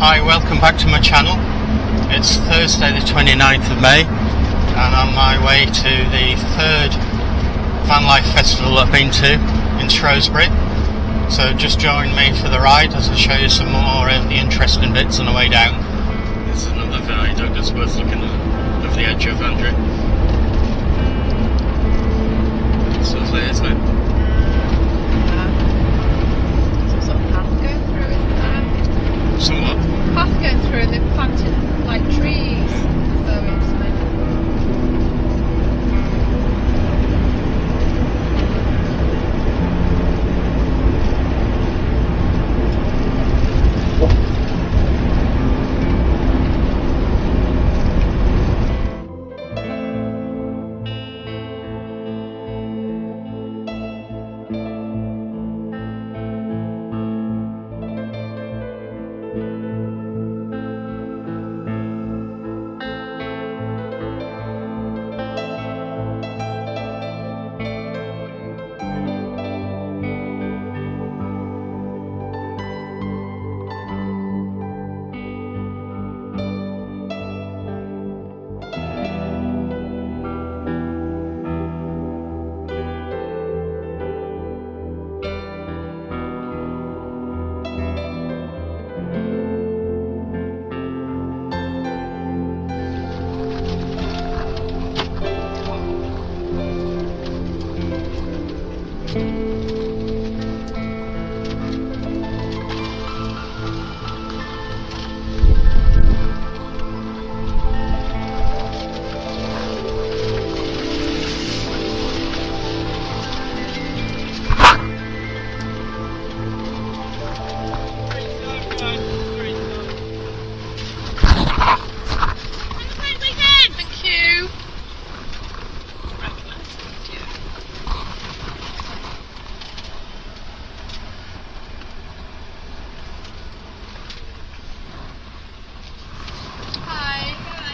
Hi, welcome back to my channel. It's Thursday the 29th of May and I'm on my way to the third Vanlife Festival I've been to in Shrewsbury. So just join me for the ride as I show you some more of the interesting bits on the way down. This is another viaduct that's worth looking at, of the edge of Andrew. It's lovely, isn't it? Some sort of path going through, isn't there? Somewhat. Path going through and they've planted like trees. So it's like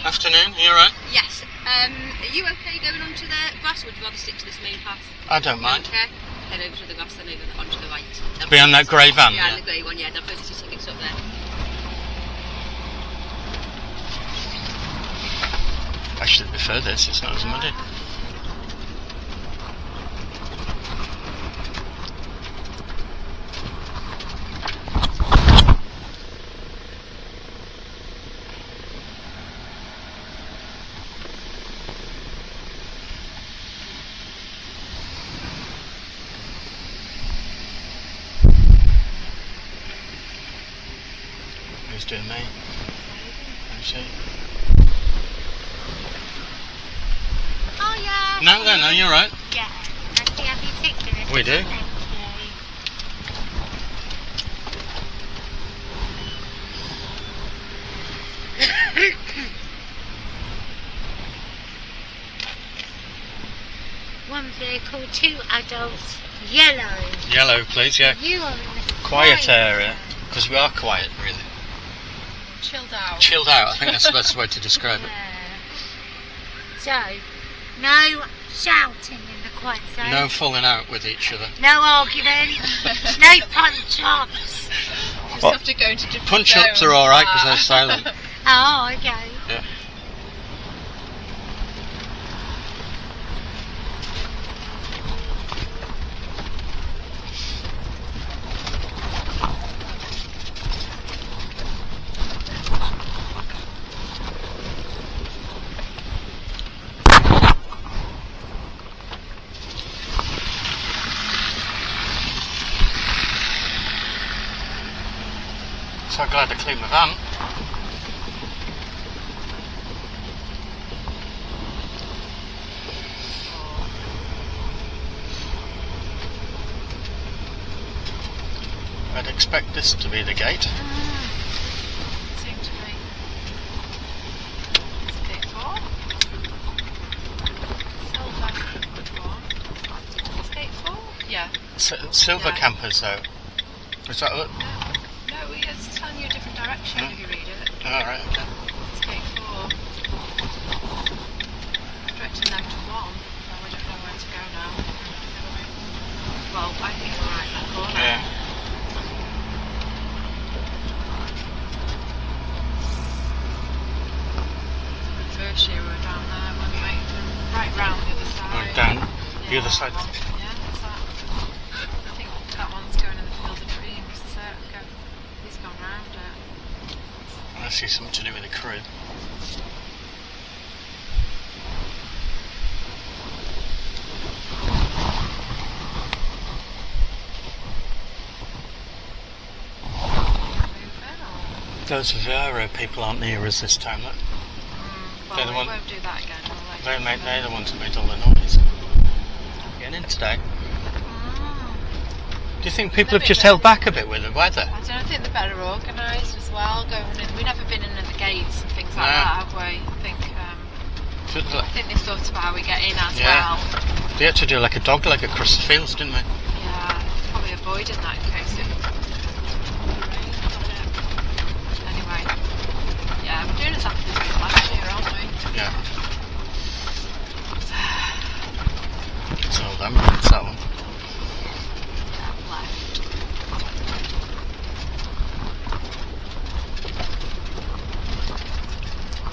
Afternoon, are you alright? Yes. Are you okay going onto the grass, or would you rather stick to this main path? I don't mind. Okay. Head over to the grass, then over onto the right. Behind that grey van? Yeah, the grey one, yeah. They'll put your tickets up there. I should prefer this, it's not as muddy. Who's doing me? Who's she? Oh yeah. No, you're right. Yeah. Nice to have you tickets. We do. Thank you. One vehicle, 2 adults, yellow. Yellow, please, yeah. You are in the Quiet area, because we are quiet, really. chilled out. Chilled out, I think that's the best way to describe it. So, no shouting in the quiet zone. No falling out with each other. No argument. No punch-ups. Just What? have to go into different Punch-ups zones. are alright because they're silent. Oh, okay. Yeah. So glad I cleaned my van. I'd expect this to be the gate. Seemed to be. It's a big one. Silver. It's gate 4? Yeah. Silver No. campers though. Is that what? No, it's telling you a different direction if you read it. Alright, okay. It's gate 4. Directing them to 1. Well, we don't know where to go now. Well, I think we're right in that corner. Yeah. last year we were down there, weren't we? Right round the other side. Right down the other side. Yeah, that's that. I think that one's going in the Field of Dreams, is it? He's gone round it. I see something to do with the crew. Those Vero people aren't near us this time, look. Well, we won't do that again. They're the ones who made all the noise. Getting in today. Do you think people have just held back a bit with the weather? I don't think they're better organised as well. Going in, we've never been in at the gates and things like that, have we? I think they thought about how we get in as well. They had to do like a dog leg across the fields, didn't they? Yeah, probably avoiding that in case it rained. Anyway, yeah, we're doing exactly the same last year, aren't we? Yeah. So then, it's that one. Left.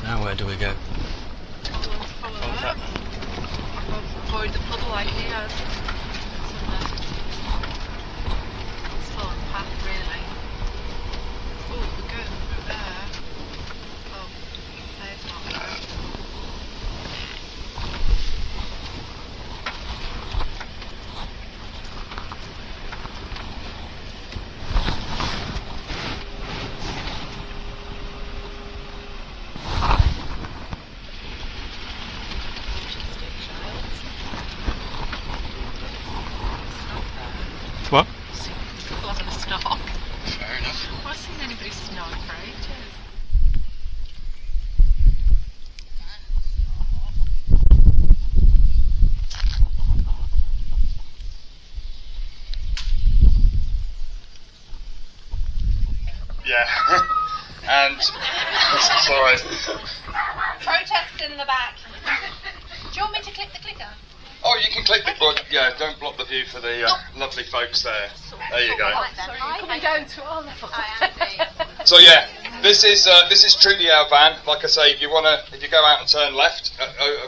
Now where do we go? Follow that. Avoid the puddle like he has. It's fallen path really. Oh, we're going through there. Oh, they've not gone. What? People having a snog. Fair enough. I've not seen anybody snog for ages. Yeah. And sorry. Protest in the back. Do you want me to click the clicker? Oh, you can click the button. Yeah, don't block the view for the lovely folks there. There you go. Coming down to our level. So yeah, this is truly our van. Like I say, if you go out and turn left,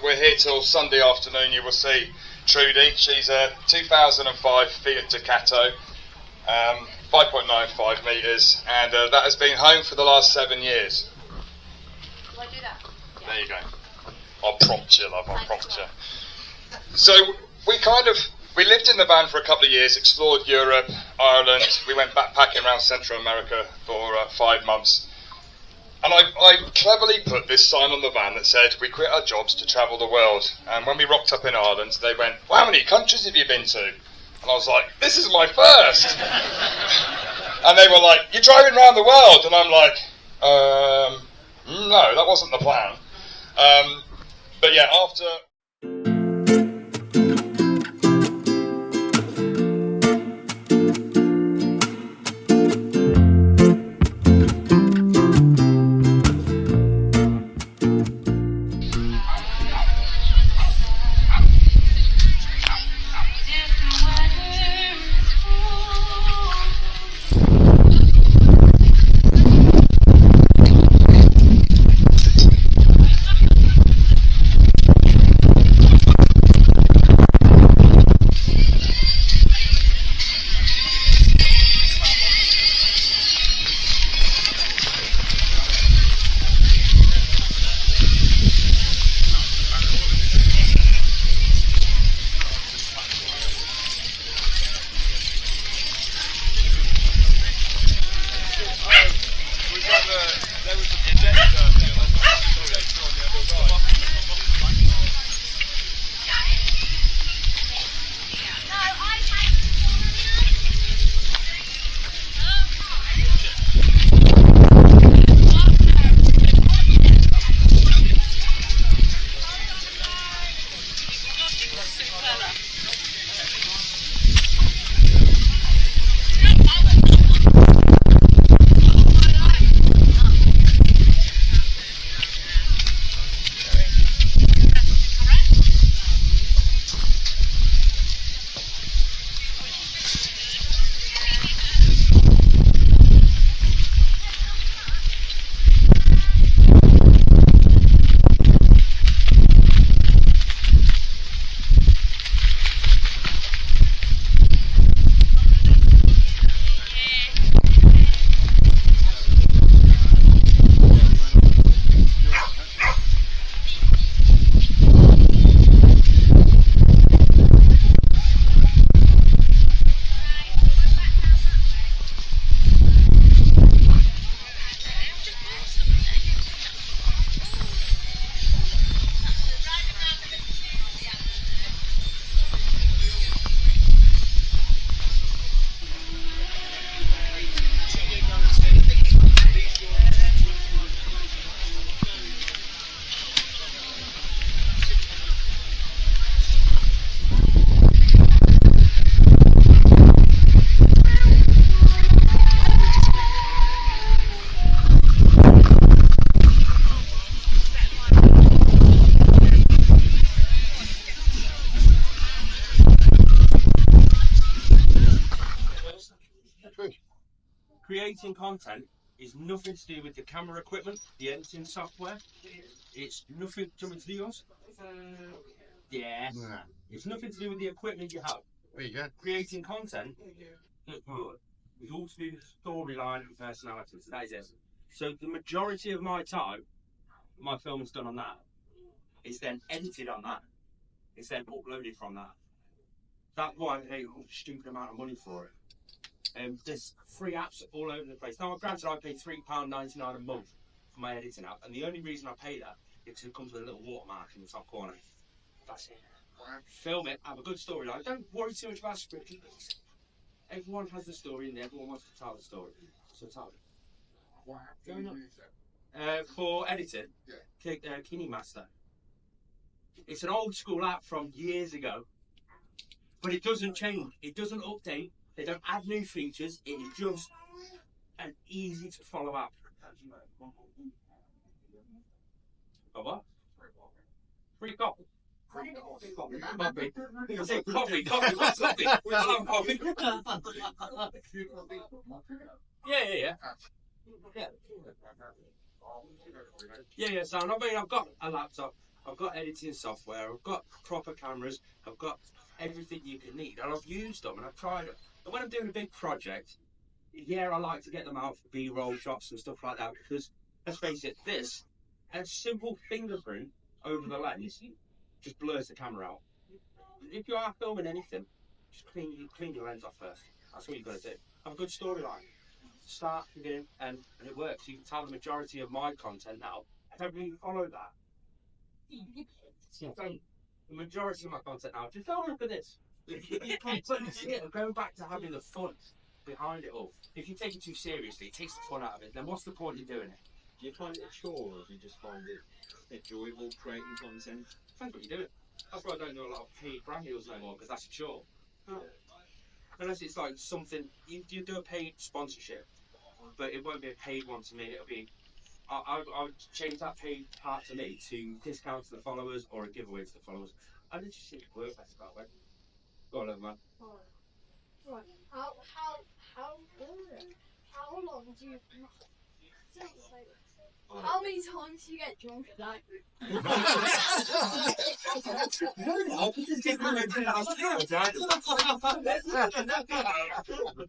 we're here till Sunday afternoon. You will see Trudy. She's a 2005 Fiat Ducato, 5.95 metres, and that has been home for the last 7 years. Will I do that? Yeah. There you go. I'll prompt you, love. I'll prompt you. So we lived in the van for a couple of years, explored Europe, Ireland. We went backpacking around Central America for 5 months. And I cleverly put this sign on the van that said, "We quit our jobs to travel the world." And when we rocked up in Ireland, they went, "Well, how many countries have you been to?" And I was like, "This is my first." And they were like, "You're driving around the world?" And I'm like, no, that wasn't the plan. But yeah, after... creating content is nothing to do with the camera equipment, the editing software. It's nothing to do with yours. Yeah. It's nothing to do with the equipment you have. There you go. Creating content is all to do with storyline and personalities. That is it. So the majority of my time, my film is done on that. It's then edited on that. It's then uploaded from that. That's why I pay a stupid amount of money for it. There's free apps all over the place. Now, granted, I pay £3.99 a month for my editing app, and the only reason I pay that is because it comes with a little watermark in the top corner. That's it. Film it, have a good storyline. Don't worry too much about script. Everyone has the story, and everyone wants to tell the story. So tell it. For editing, KineMaster. It's an old school app from years ago, but it doesn't change. It doesn't update. They don't add new features. It is just an easy to follow app. Oh, what? Free coffee. Coffee. I said coffee. What's coffee? I love coffee. Yeah. So I've got a laptop. I've got editing software. I've got proper cameras. I've got everything you can need, and I've used them and I've tried it. And when I'm doing a big project, yeah, I like to get them out for B-roll shots and stuff like that because, let's face it, this a simple fingerprint over the lens just blurs the camera out. If you are filming anything, just clean your lens off first. That's what you've got to do. Have a good storyline. Start, begin, and it works. You can tell the majority of my content now. I don't really follow that. The majority of my content now, just don't look at this. I'm going back to having the fun behind it all. If you take it too seriously, it takes the fun out of it, then what's the point of doing it? Do you find it a chore, or do you just find it enjoyable creating content? Depends what you're doing. That's why I don't do a lot of paid brand deals no more, because that's a chore. Unless it's like something, you do a paid sponsorship, but it won't be a paid one to me, it'll be, I would change that paid part to me to discounts to the followers or a giveaway to the followers. I just think it works better that way. Go on, man. Right. How long do you? How many times do you get drunk a day?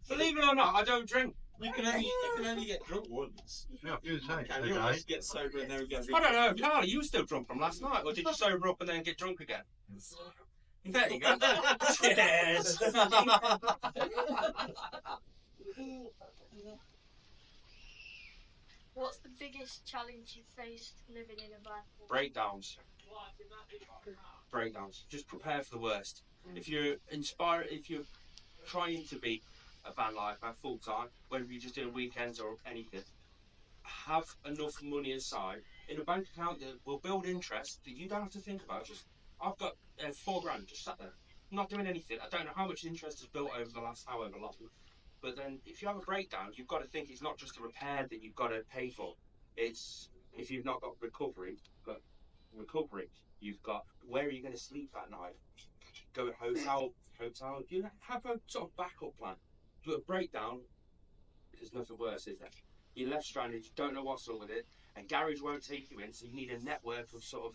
Believe it or not, I don't drink. You can only get drunk once. Yeah, you say. Can you always get sober and then get I don't know, Carl, you were still drunk from last night, or did you sober up and then get drunk again? There you go. Cheers. What's the biggest challenge you faced living in a van? Breakdowns. Just prepare for the worst. If you're trying to be a van lifer full time, whether you're just doing weekends or anything, have enough money aside in a bank account that will build interest that you don't have to think about. Just I've got £4 just sat there, not doing anything. I don't know how much interest has built over the last however long. But then, if you have a breakdown, you've got to think it's not just a repair that you've got to pay for. It's if you've not got recovery, you've got where are you going to sleep that night? Go to hotel. You have a sort of backup plan. But a breakdown, there's nothing worse, is there? You're left stranded. You don't know what's up with it, and garage won't take you in. So you need a network of sort of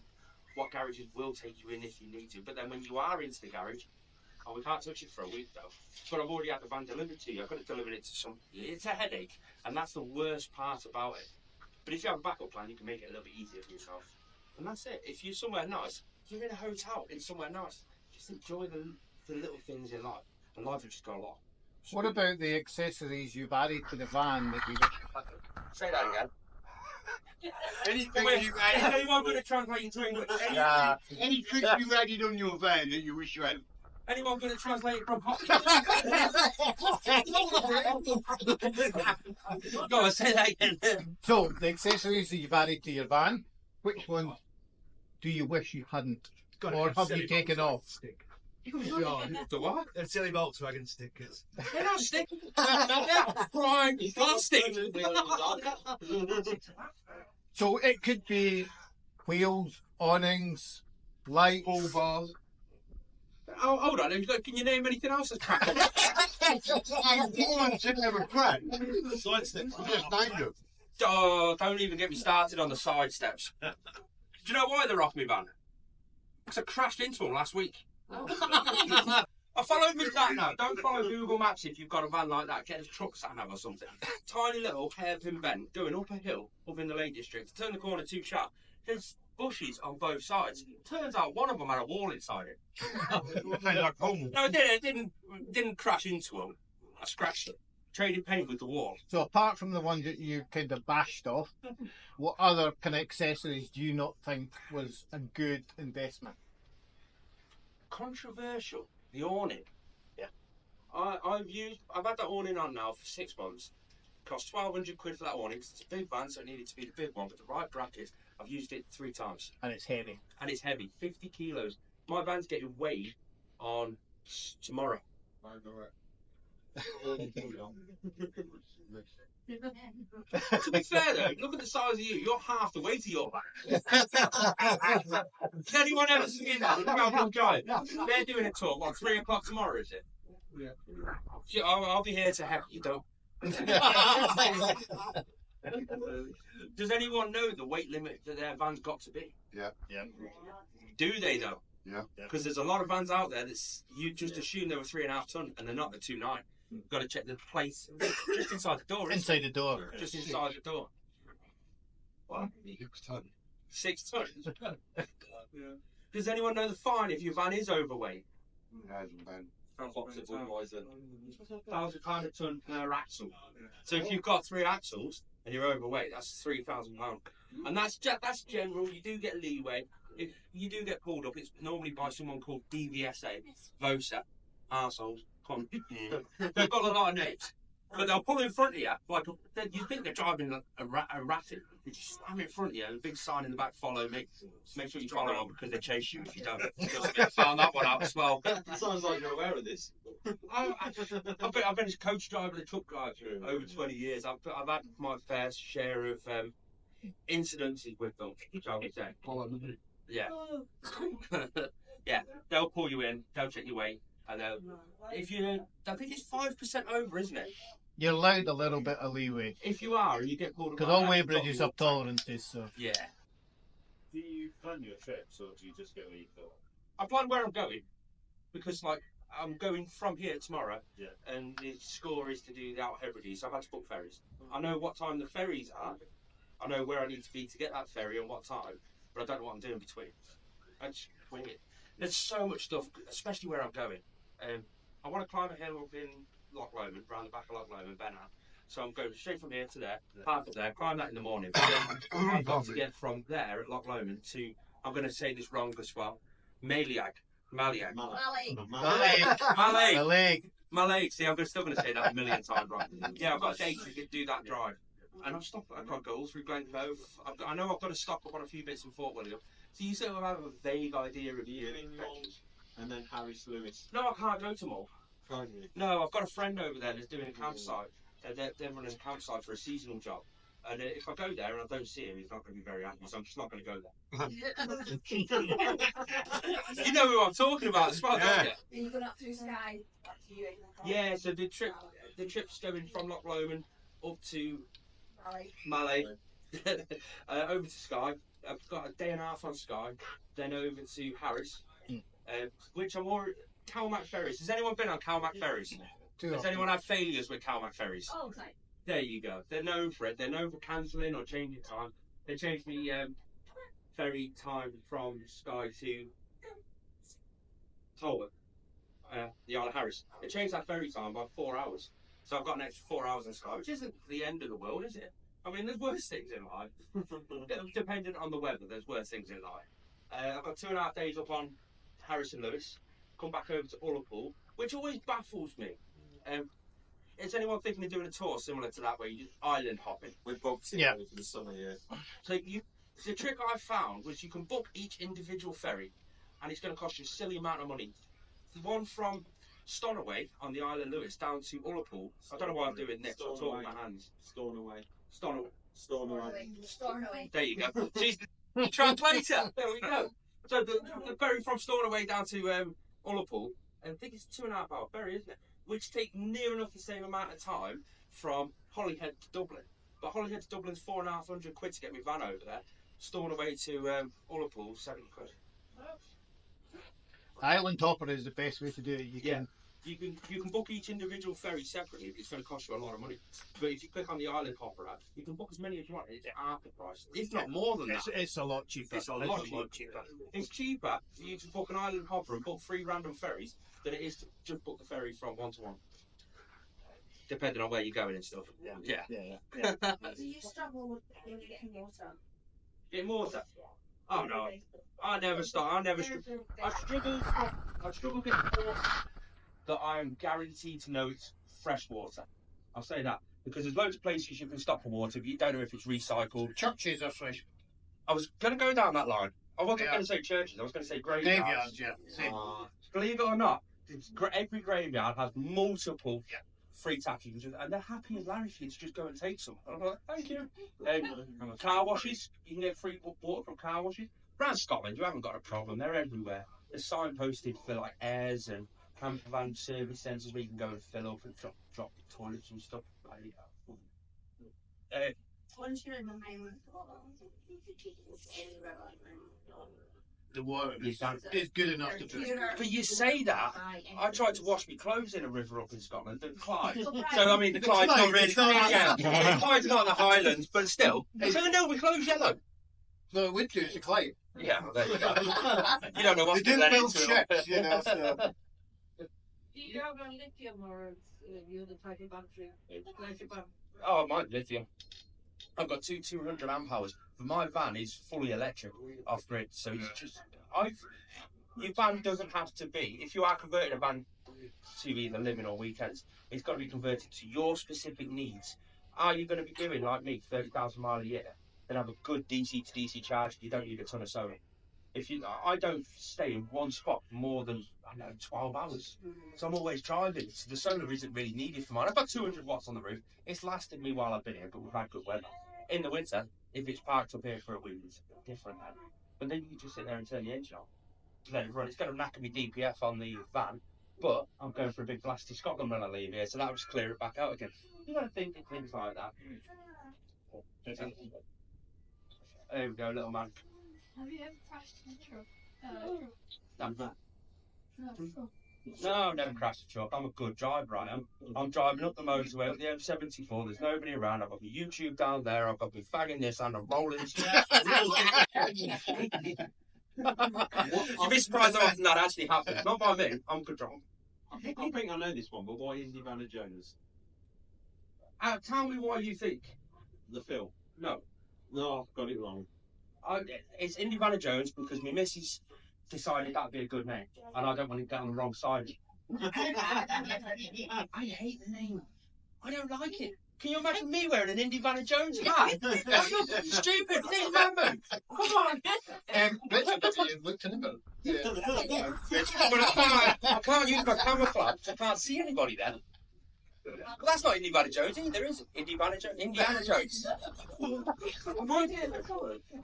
what garages will take you in if you need to. But then when you are into the garage, we can't touch it for a week though. But I've already had the van delivered to you. I've got to deliver it to some. It's a headache, and that's the worst part about it. But if you have a backup plan, you can make it a little bit easier for yourself. And that's it. If you're somewhere nice, you're in a hotel in somewhere nice. Just enjoy the little things in life. And life has just got a lot. What about the accessories you've added to the van that you Say that again. Anything you Anyone going to translate into English? anything you added on your van that you wish you had. Anyone going to translate it from hot? Go on, say that again. So, the accessories that you've added to your van, which ones do you wish you hadn't? Or have you taken off? The what? They're silly Volkswagen stickers. They're not stickers. They're prime plastic. So, it could be wheels, awnings, lights. Bull bars. Oh, hold on. Can you name anything else that's crap? Sidestep. Oh, don't even get me started on the side steps. Do you know why they're off me van? Because I crashed into them last week. I followed me back now. Don't follow Google Maps if you've got a van like that. Get a truck sat nav or something. Tiny little hairpin bend going up a hill up in the Lake District. Turn the corner too sharp. There's bushes on both sides. Turns out one of them had a wall inside it. No, it didn't crash into them. I scratched it. Traded paint with the wall. So apart from the ones that you kind of bashed off, what other kind of accessories do you not think was a good investment? Controversial. The awning. Yeah. I've had that awning on now for 6 months. Cost £1,200 for that awning because it's a big van, so it needed to be the big one. But the right bracket, I've used it 3 times. And it's heavy. And it's heavy, 50 kilos. My van's getting weighed on tomorrow. I know it. To be fair though, look at the size of you. You're half the weight of your van. Has anyone ever seen that? Look how big giant. They're doing a tour. What, 3 o'clock tomorrow, is it? Yeah. I'll be here to help you, though. Does anyone know the weight limit that their van's got to be? Yeah. Do they though? Yeah. Because there's a lot of vans out there that's you just assume they were 3.5 ton and they're not. They're 2.9. You've got to check the place just inside the door. Inside the door. Just inside the door. What? 6 ton. 6 tons. Does anyone know the fine if your van is overweight? Hasn't been. £1,000 a ton per axle. So if you've got 3 axles and you're overweight, that's £3,000. And that's general. You do get leeway. If you do get pulled up, it's normally by someone called DVSA, VOSA, arseholes. They've got a lot of names, but they'll pull in front of you. Like you think they're driving a ratty, they just slam in front of you. And a big sign in the back: "Follow me." Make sure you follow them because they chase you if you don't. I found that one out as well. It sounds like you're aware of this. I've been a coach driver and a truck driver for over 20 years. I've had my fair share of incidences with them, shall we say. Yeah. Yeah, they'll pull you in, they'll check your weight, and if you, I think it's 5% over, isn't it? You're allowed a little bit of leeway. If you are, and you get pulled because all weigh bridges have tolerances, so. Yeah. Do you plan your trips, or do you just go where you go? I plan where I'm going, because like I'm going from here tomorrow, Yeah. and the score is to do the Outer Hebrides, so I've had to book ferries. I know what time the ferries are, I know where I need to be to get that ferry and what time, but I don't know what I'm doing between. I just wing it. There's so much stuff, especially where I'm going. I want to climb a hill up in Loch Lomond, round the back of Loch Lomond, Ben Ann. So I'm going straight from here to there, park up there, climb that in the morning. But then I've got to get from there at Loch Lomond to, I'm going to say this wrong as well, Maliag. Malay. See, I'm still going to say that a million times wrong. Yeah, I've got a day to do that drive. And I've got to go through Glencoe. I know I've got to stock up on a few bits in Fort William. So you sort of have a vague idea of you. And then Harris Lewis. No, I can't go to them all. Can't you? No, I've got a friend over there that's doing a campsite. They're running a campsite for a seasonal job. And if I go there and I don't see him, he's not going to be very happy, so I'm just not going to go there. You know who I'm talking about as well, don't you? Are you going up through Sky? Yeah, so the trip's going from Loch Lomond up to Malay, over to Skye. I've got a day and a half on Skye, then over to Harris, which I'm already... Calmac ferries. Has anyone been on Calmac ferries? Has anyone had failures with Calmac ferries? Oh, okay. There you go. They're known for it. They're known for cancelling or changing time. They changed the ferry time from Skye to Talbot, the Isle of Harris. They changed that ferry time by 4 hours. So I've got an extra 4 hours in Skye, which isn't the end of the world, is it? I mean, there's worse things in life. Depending on the weather, there's worse things in life. I've got 2.5 days up on Harris and Lewis. Come back over to Ullapool, which always baffles me. Is anyone thinking of doing a tour similar to that, where you just island hopping? We've booked it for the summer, yeah. So the trick I found was you can book each individual ferry, and it's going to cost you a silly amount of money. The one from Stornoway on the Isle of Lewis down to Ullapool. I don't know what I'm doing next. I'm talking with my hands. Stornoway. Stornoway. There you go. She's the translator. There we go. So the ferry from Stornoway down to Ullapool, and I think it's a 2.5 hour ferry, isn't it? which take near enough the same amount of time from Holyhead to Dublin. But Holyhead to Dublin's £4,500 to get my van over there. Storing away to Ullapool, £70. Island hopper is the best way to do it. You can book each individual ferry separately, but it's going to cost you a lot of money. But if you click on the Island Hopper app, you can book as many as you want. It's half the price, if not more than that. It's a lot cheaper. It's a lot cheaper. It's cheaper for you to book an Island Hopper and book 3 random ferries than it is to just book the ferry from one to one. Depending on where you're going and stuff. Yeah. Do you struggle with getting water? Getting water? Oh no. I never start. I struggle getting water that I am guaranteed to know it's fresh water. I'll say that. Because there's loads of places you can stop for water, but you don't know if it's recycled. Churches are fresh. I was going to go down that line. I wasn't going to say churches, I was going to say graveyards. Believe it or not, every graveyard has multiple free taxis, and they're happy as Larry for you to just go and take some. I'm like, thank you. Car washes, you can get free water from car washes. Around Scotland, you haven't got a problem, they're everywhere. They're signposted for like airs and campervan service centres where you can go and fill up and drop toilets and stuff. Once you're in the main The water is good enough to drink. But you say that, I tried to wash my clothes in a river up in Scotland, the Clyde. So, I mean, the Clyde's not really... The Clyde's not in the Highlands, but still. So, no, my clothes yellow. No, it would do, it's a Clyde. Yeah, well, there you go. You don't know what's they going do into build it. ships, you know, so... Do you have a lithium or the other type of battery? Oh, mine lithium. I've got two 200 amp hours, but my van is fully electric off grid, so it's just... Your van doesn't have to be... If you are converting a van to either living or weekends, it's got to be converted to your specific needs. Are you going to be doing, like me, 30,000 miles a year, and have a good DC to DC charge? You don't need a ton of solar. I don't stay in one spot for more than 12 hours, so I'm always driving. So the solar isn't really needed for mine. I've got 200 watts on the roof. It's lasted me while I've been here, but we've had good weather. In the winter, if it's parked up here for a week, it's different. But then you can just sit there and turn the engine on, let it run. It's going to knacker me DPF on the van, but I'm going for a big blast to Scotland when I leave here, so that will just clear it back out again. You got to think of things like that. There we go, little man. Have you ever crashed in a truck? No, never crashed a truck. I'm a good driver, I am. I'm driving up the motorway up the M74. There's nobody around. I've got my YouTube down there. I've got my fag in this and I'm rolling. You'd be surprised how often that actually happens. Not by me. I'm a good driver. I think I know this one, but why Indiana Jones? Tell me why you think. The film? No, I've got it wrong. it's Indiana Jones because my missus decided that'd be a good name, and I don't want to get on the wrong side. I hate the name. I don't like it. Can you imagine me wearing an Indiana Jones hat? That's not stupid. Think about me. Come on. But I can't use my camouflage. I can't see anybody then. Well, that's not Indiana Jones either, is it? Indiana Jones.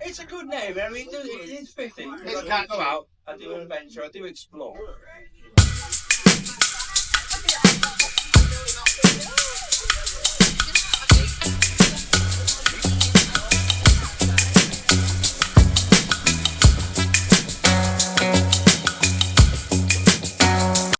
It's a good name. I mean, it is fitting. I go out, I do an adventure, I do explore.